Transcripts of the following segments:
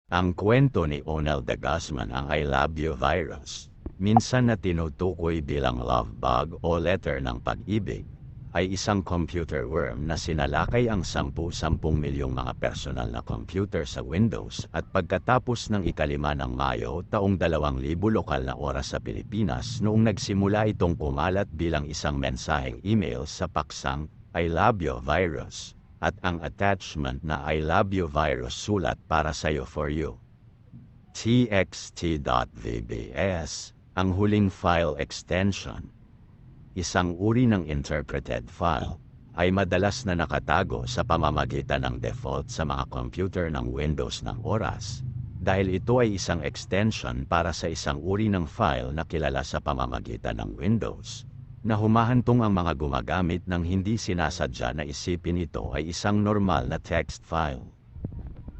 Ang kwento ni Onel de Guzman ang I Love You virus, minsan na tinutukoy bilang love bug o letter ng pag-ibig, ay isang computer worm na sinalakay ang 10 milyong mga personal na computer sa Windows at pagkatapos ng ika-5 ng Mayo taong 2000 lokal na oras sa Pilipinas noong nagsimula itong kumalat bilang isang mensaheng email sa paksang I Love You virus at ang attachment na I Love You virus sulat para sa'yo for you. txt.vbs, ang huling file extension, isang uri ng interpreted file, ay madalas na nakatago sa pamamagitan ng default sa mga computer ng Windows ng oras, dahil ito ay isang extension para sa isang uri ng file na kilala sa pamamagitan ng Windows, na humahantong ang mga gumagamit ng hindi sinasadya na isipin ito ay isang normal na text file.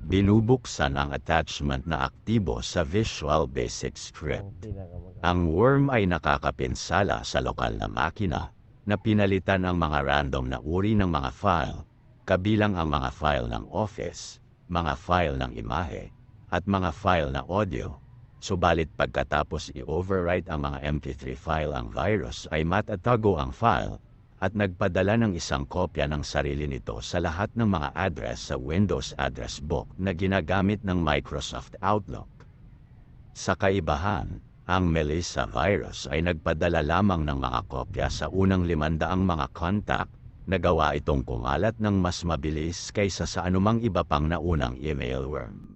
Binubuksan ang attachment na aktibo sa Visual Basic Script. Ang worm ay nakakapinsala sa lokal na makina na pinalitan ang mga random na uri ng mga file, kabilang ang mga file ng Office, mga file ng imahe, at mga file na audio. Subalit pagkatapos i-overwrite ang mga MP3 file ang virus ay matatago ang file at nagpadala ng isang kopya ng sarili nito sa lahat ng mga address sa Windows Address Book na ginagamit ng Microsoft Outlook. Sa kaibahan, ang Melissa virus ay nagpadala lamang ng mga kopya sa unang 500 mga contact, nagawa itong kumalat ng mas mabilis kaysa sa anumang iba pang naunang email worm.